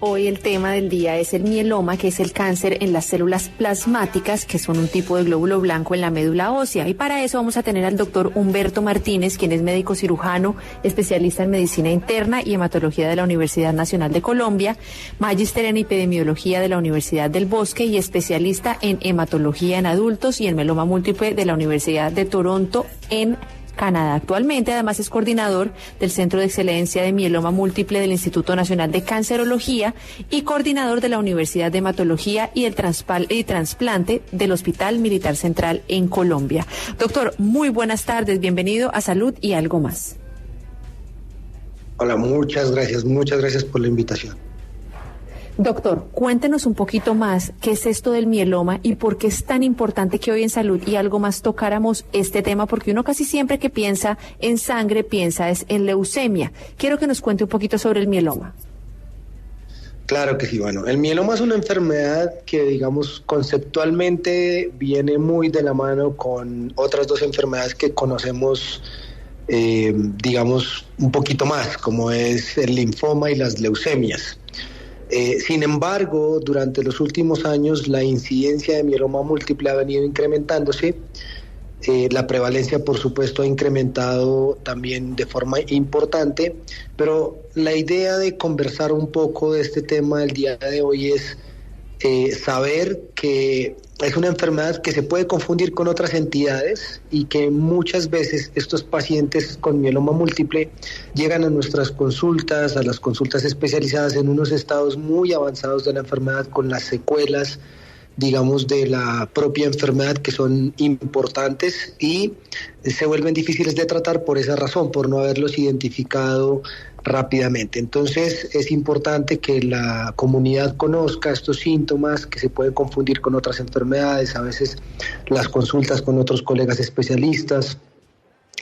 Hoy el tema del día es el mieloma, que es el cáncer en las células plasmáticas, que son un tipo de glóbulo blanco en la médula ósea. Y para eso vamos a tener al doctor Humberto Martínez, quien es médico cirujano, especialista en medicina interna y hematología de la Universidad Nacional de Colombia, magíster en epidemiología de la Universidad del Bosque y especialista en hematología en adultos y en mieloma múltiple de la Universidad de Toronto en Canadá. Actualmente, además, es coordinador del Centro de Excelencia de Mieloma Múltiple del Instituto Nacional de Cancerología y coordinador de la Universidad de Hematología y el Trasplante del Hospital Militar Central en Colombia. Doctor, muy buenas tardes, bienvenido a Salud y Algo Más. Hola, muchas gracias por la invitación. Doctor, cuéntenos un poquito más qué es esto del mieloma y por qué es tan importante que hoy en Salud y Algo Más tocáramos este tema, porque uno casi siempre que piensa en sangre piensa es en leucemia. Quiero que nos cuente un poquito sobre el mieloma. Claro que sí, bueno, el mieloma es una enfermedad que, digamos, conceptualmente viene muy de la mano con otras dos enfermedades que conocemos, digamos, un poquito más, como es el linfoma y las leucemias. Sin embargo, durante los últimos años la incidencia de mieloma múltiple ha venido incrementándose. La prevalencia, por supuesto, ha incrementado también de forma importante, pero la idea de conversar un poco de este tema el día de hoy es saber que es una enfermedad que se puede confundir con otras entidades y que muchas veces estos pacientes con mieloma múltiple llegan a nuestras consultas, a las consultas especializadas en unos estados muy avanzados de la enfermedad con las secuelas, digamos, de la propia enfermedad que son importantes y se vuelven difíciles de tratar por esa razón, por no haberlos identificado rápidamente. Entonces es importante que la comunidad conozca estos síntomas que se pueden confundir con otras enfermedades, a veces las consultas con otros colegas especialistas.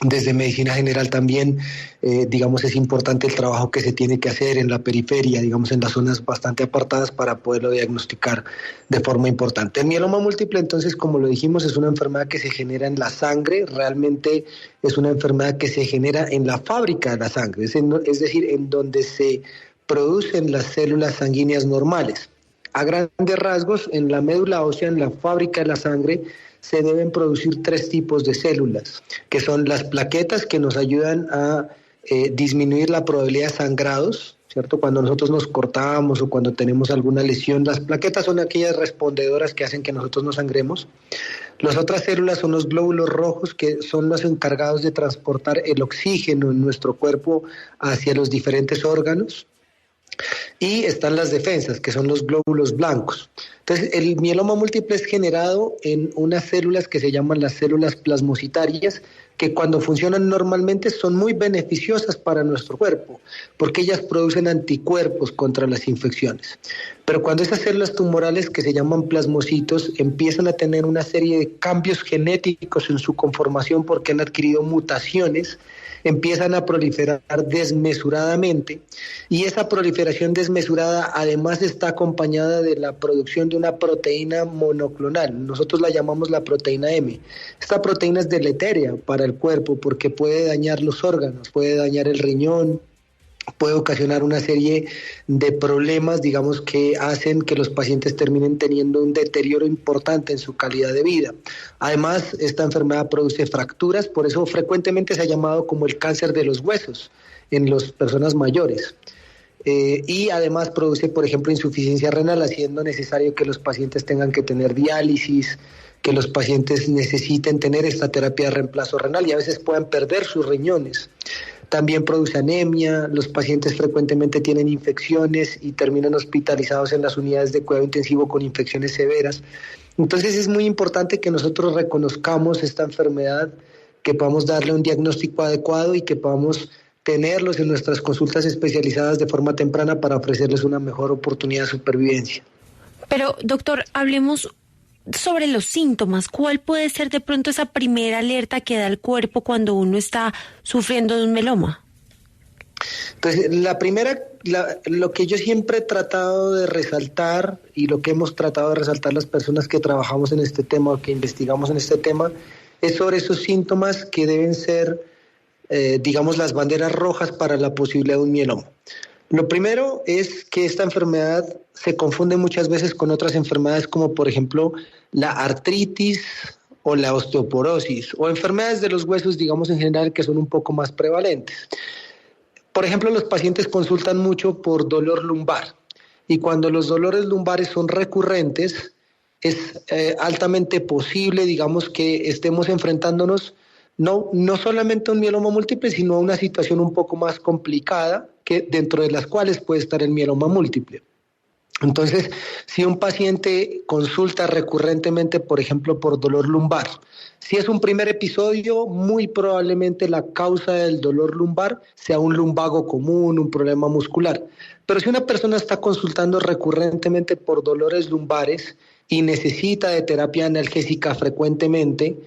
Desde medicina general también, digamos, es importante el trabajo que se tiene que hacer en la periferia, digamos, en las zonas bastante apartadas para poderlo diagnosticar de forma importante. El mieloma múltiple, entonces, como lo dijimos, es una enfermedad que se genera en la sangre, realmente es una enfermedad que se genera en la fábrica de la sangre, es decir, en donde se producen las células sanguíneas normales. A grandes rasgos, en la médula ósea, en la fábrica de la sangre, se deben producir tres tipos de células, que son las plaquetas, que nos ayudan a disminuir la probabilidad de sangrados, ¿cierto? Cuando nosotros nos cortamos o cuando tenemos alguna lesión, las plaquetas son aquellas respondedoras que hacen que nosotros no sangremos. Las otras células son los glóbulos rojos, que son los encargados de transportar el oxígeno en nuestro cuerpo hacia los diferentes órganos. Y están las defensas, que son los glóbulos blancos. Entonces, el mieloma múltiple es generado en unas células que se llaman las células plasmocitarias, que cuando funcionan normalmente son muy beneficiosas para nuestro cuerpo, porque ellas producen anticuerpos contra las infecciones. Pero cuando esas células tumorales, que se llaman plasmocitos, empiezan a tener una serie de cambios genéticos en su conformación porque han adquirido mutaciones, empiezan a proliferar desmesuradamente, y esa proliferación desmesurada además está acompañada de la producción de una proteína monoclonal. Nosotros la llamamos la proteína M. Esta proteína es deletérea para el cuerpo porque puede dañar los órganos, puede dañar el riñón, puede ocasionar una serie de problemas, digamos, que hacen que los pacientes terminen teniendo un deterioro importante en su calidad de vida. Además, esta enfermedad produce fracturas, por eso frecuentemente se ha llamado como el cáncer de los huesos en las personas mayores. Y además produce, por ejemplo, insuficiencia renal, haciendo necesario que los pacientes tengan que tener diálisis, que los pacientes necesiten tener esta terapia de reemplazo renal y a veces puedan perder sus riñones. También produce anemia, los pacientes frecuentemente tienen infecciones y terminan hospitalizados en las unidades de cuidado intensivo con infecciones severas. Entonces es muy importante que nosotros reconozcamos esta enfermedad, que podamos darle un diagnóstico adecuado y que podamos tenerlos en nuestras consultas especializadas de forma temprana para ofrecerles una mejor oportunidad de supervivencia. Pero, doctor, hablemos sobre los síntomas. ¿Cuál puede ser de pronto esa primera alerta que da el cuerpo cuando uno está sufriendo de un mieloma? Entonces, lo que yo siempre he tratado de resaltar y lo que hemos tratado de resaltar las personas que trabajamos en este tema o que investigamos en este tema es sobre esos síntomas que deben ser, digamos, las banderas rojas para la posibilidad de un mieloma. Lo primero es que esta enfermedad se confunde muchas veces con otras enfermedades como por ejemplo la artritis o la osteoporosis o enfermedades de los huesos, digamos en general, que son un poco más prevalentes. Por ejemplo, los pacientes consultan mucho por dolor lumbar y cuando los dolores lumbares son recurrentes es altamente posible, digamos, que estemos enfrentándonos no solamente a un mieloma múltiple, sino a una situación un poco más complicada, que dentro de las cuales puede estar el mieloma múltiple. Entonces, si un paciente consulta recurrentemente, por ejemplo, por dolor lumbar, si es un primer episodio, muy probablemente la causa del dolor lumbar sea un lumbago común, un problema muscular. Pero si una persona está consultando recurrentemente por dolores lumbares y necesita de terapia analgésica frecuentemente,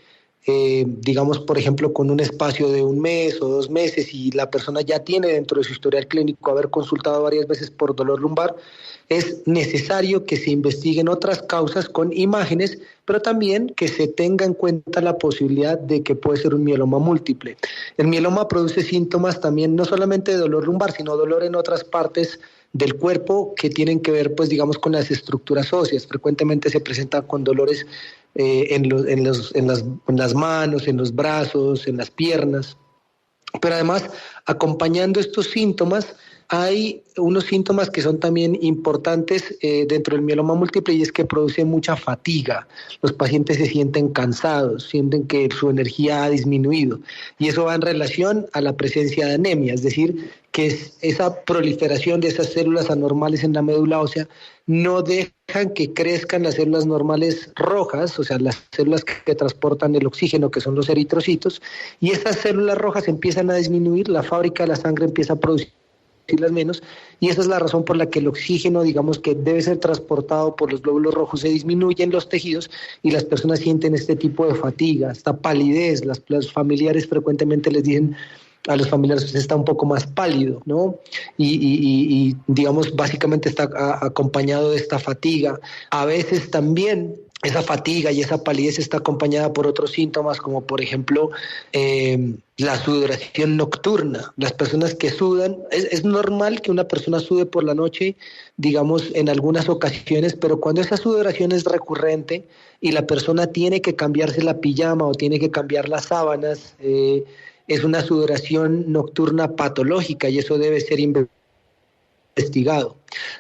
digamos, por ejemplo, con un espacio de 1 mes o 2 meses y la persona ya tiene dentro de su historial clínico haber consultado varias veces por dolor lumbar, es necesario que se investiguen otras causas con imágenes, pero también que se tenga en cuenta la posibilidad de que puede ser un mieloma múltiple. El mieloma produce síntomas también no solamente de dolor lumbar, sino dolor en otras partes del cuerpo que tienen que ver, pues, digamos, con las estructuras óseas. Frecuentemente se presenta con dolores en las manos, en los brazos, en las piernas. Pero además, acompañando estos síntomas, hay unos síntomas que son también importantes dentro del mieloma múltiple y es que produce mucha fatiga. Los pacientes se sienten cansados, sienten que su energía ha disminuido y eso va en relación a la presencia de anemia, es decir, que esa proliferación de esas células anormales en la médula ósea no dejan que crezcan las células normales rojas, o sea, las células que transportan el oxígeno, que son los eritrocitos, y esas células rojas empiezan a disminuir, la fábrica de la sangre empieza a producirlas menos, y esa es la razón por la que el oxígeno, digamos, que debe ser transportado por los glóbulos rojos, se disminuye en los tejidos y las personas sienten este tipo de fatiga, esta palidez. Los familiares frecuentemente les dicen a los familiares: usted está un poco más pálido, ¿no? Y digamos, básicamente está acompañado de esta fatiga. A veces también esa fatiga y esa palidez está acompañada por otros síntomas, como por ejemplo la sudoración nocturna. Las personas que sudan, es normal que una persona sude por la noche, digamos, en algunas ocasiones, pero cuando esa sudoración es recurrente y la persona tiene que cambiarse la pijama o tiene que cambiar las sábanas, es una sudoración nocturna patológica y eso debe ser investigado.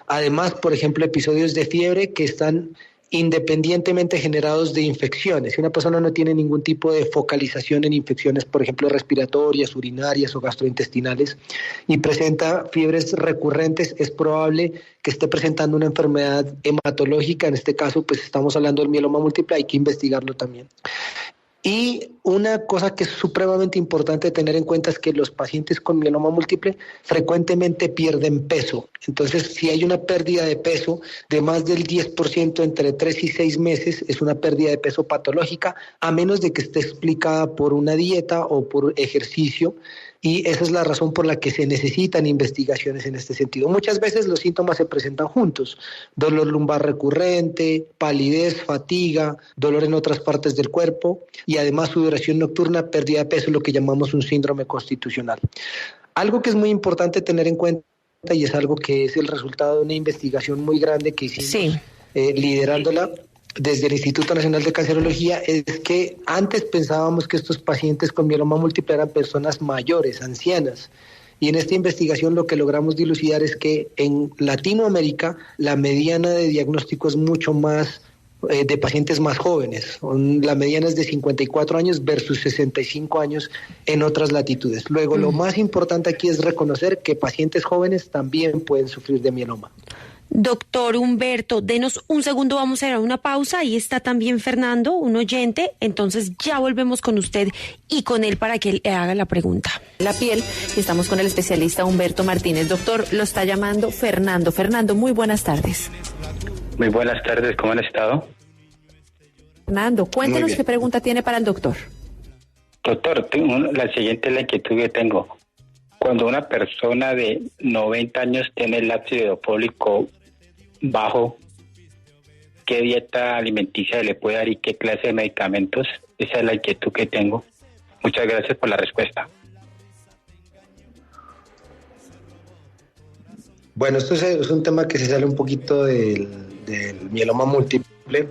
Además, por ejemplo, episodios de fiebre que están independientemente generados de infecciones. Si una persona no tiene ningún tipo de focalización en infecciones, por ejemplo, respiratorias, urinarias o gastrointestinales, y presenta fiebres recurrentes, es probable que esté presentando una enfermedad hematológica. En este caso, pues estamos hablando del mieloma múltiple, hay que investigarlo también. Y una cosa que es supremamente importante tener en cuenta es que los pacientes con mieloma múltiple frecuentemente pierden peso. Entonces, si hay una pérdida de peso de más del 10% entre 3 y 6 meses, es una pérdida de peso patológica, a menos de que esté explicada por una dieta o por ejercicio. Y esa es la razón por la que se necesitan investigaciones en este sentido. Muchas veces los síntomas se presentan juntos: dolor lumbar recurrente, palidez, fatiga, dolor en otras partes del cuerpo y además sudoración nocturna, pérdida de peso, lo que llamamos un síndrome constitucional. Algo que es muy importante tener en cuenta, y es algo que es el resultado de una investigación muy grande que hicimos, liderándola desde el Instituto Nacional de Cancerología, es que antes pensábamos que estos pacientes con mieloma múltiple eran personas mayores, ancianas, y en esta investigación lo que logramos dilucidar es que en Latinoamérica la mediana de diagnóstico es mucho más de pacientes más jóvenes. La mediana es de 54 años versus 65 años en otras latitudes. Luego, lo más importante aquí es reconocer que pacientes jóvenes también pueden sufrir de mieloma. Doctor Humberto, denos un segundo, vamos a ir a una pausa. Ahí está también Fernando, un oyente, entonces ya volvemos con usted y con él para que él haga la pregunta. La piel, y estamos con el especialista Humberto Martínez. Doctor, lo está llamando Fernando. Fernando, muy buenas tardes. Muy buenas tardes, ¿cómo han estado? Fernando, cuéntenos qué pregunta tiene para el doctor. Doctor, la siguiente es la inquietud que tengo. Cuando una persona de 90 años tiene el ácido fólico bajo, ¿qué dieta alimenticia le puede dar y qué clase de medicamentos? Esa es la inquietud que tengo. Muchas gracias por la respuesta. Bueno, esto es un tema que se sale un poquito del mieloma múltiple,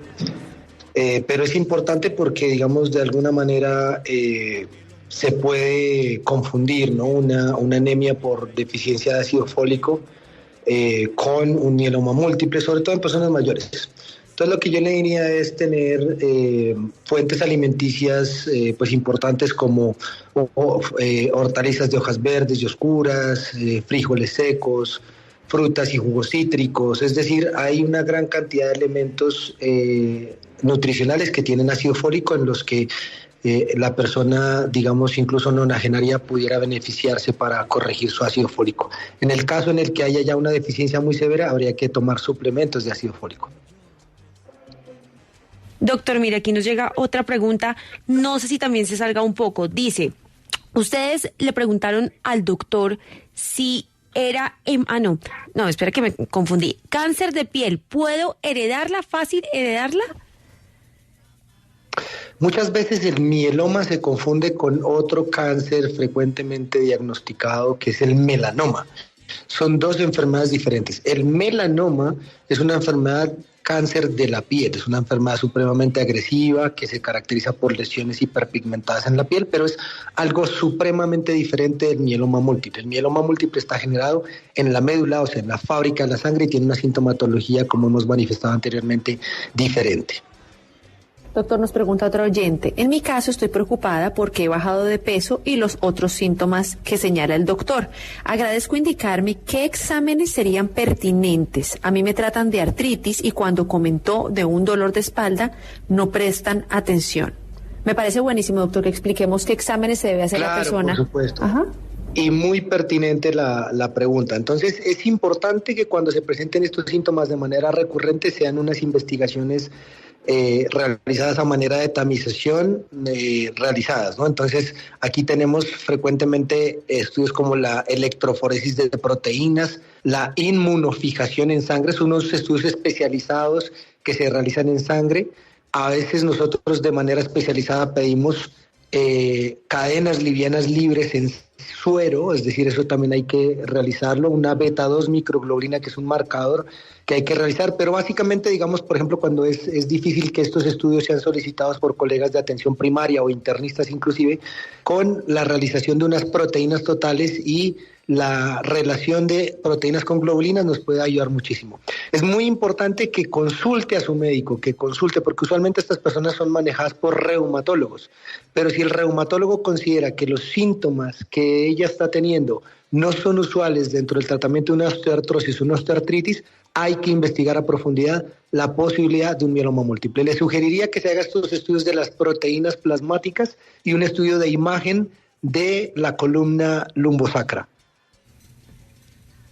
pero es importante porque, digamos, de alguna manera se puede confundir, ¿no? Una anemia por deficiencia de ácido fólico con un mieloma múltiple, sobre todo en personas mayores. Entonces lo que yo le diría es tener fuentes alimenticias pues importantes como hortalizas de hojas verdes y oscuras, frijoles secos, frutas y jugos cítricos, es decir, hay una gran cantidad de elementos nutricionales que tienen ácido fólico en los que la persona, digamos, incluso nonagenaria pudiera beneficiarse para corregir su ácido fólico. En el caso en el que haya ya una deficiencia muy severa, habría que tomar suplementos de ácido fólico. Doctor, mire, aquí nos llega otra pregunta, no sé si también se salga un poco. Dice, ustedes le preguntaron al doctor si era... No, espera que me confundí. Cáncer de piel, ¿puedo heredarla? ¿Fácil heredarla? Muchas veces el mieloma se confunde con otro cáncer frecuentemente diagnosticado, que es el melanoma. Son dos enfermedades diferentes. El melanoma es una enfermedad cáncer de la piel, es una enfermedad supremamente agresiva que se caracteriza por lesiones hiperpigmentadas en la piel, pero es algo supremamente diferente del mieloma múltiple. El mieloma múltiple está generado en la médula, o sea, en la fábrica de la sangre, y tiene una sintomatología, como hemos manifestado anteriormente, diferente. Doctor, nos pregunta otro oyente. En mi caso estoy preocupada porque he bajado de peso y los otros síntomas que señala el doctor. Agradezco indicarme qué exámenes serían pertinentes. A mí me tratan de artritis y cuando comentó de un dolor de espalda no prestan atención. Me parece buenísimo, doctor, que expliquemos qué exámenes se debe hacer la persona. Por supuesto. Ajá. Y muy pertinente la pregunta. Entonces, es importante que cuando se presenten estos síntomas de manera recurrente sean unas investigaciones realizadas a manera de tamización realizadas, ¿no? Entonces, aquí tenemos frecuentemente estudios como la electroforesis de proteínas, la inmunofijación en sangre, son unos estudios especializados que se realizan en sangre. A veces nosotros de manera especializada pedimos cadenas livianas libres en suero, es decir, eso también hay que realizarlo, una beta-2 microglobulina, que es un marcador que hay que realizar, pero básicamente, digamos, por ejemplo, cuando es difícil que estos estudios sean solicitados por colegas de atención primaria o internistas inclusive, con la realización de unas proteínas totales y la relación de proteínas con globulinas nos puede ayudar muchísimo. Es muy importante que consulte a su médico, porque usualmente estas personas son manejadas por reumatólogos, pero si el reumatólogo considera que los síntomas que ella está teniendo no son usuales dentro del tratamiento de una osteoartrosis o una osteoartritis, hay que investigar a profundidad la posibilidad de un mieloma múltiple. Le sugeriría que se haga estos estudios de las proteínas plasmáticas y un estudio de imagen de la columna lumbosacra.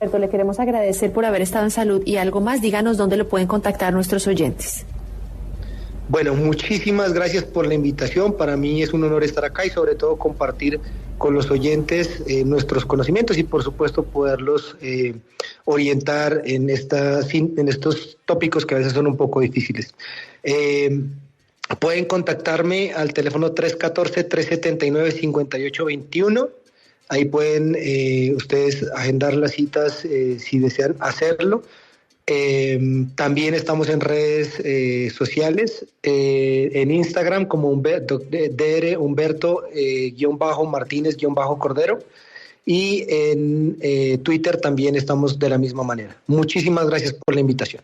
Le queremos agradecer por haber estado en Salud y algo más. Díganos dónde lo pueden contactar nuestros oyentes. Bueno, muchísimas gracias por la invitación. Para mí es un honor estar acá y sobre todo compartir con los oyentes nuestros conocimientos y por supuesto poderlos orientar en estos tópicos que a veces son un poco difíciles. Pueden contactarme al teléfono 314-379-5821. Ahí pueden ustedes agendar las citas si desean hacerlo. También estamos en redes sociales, en Instagram como DR Humberto Martínez Cordero, y en Twitter también estamos de la misma manera. Muchísimas gracias por la invitación.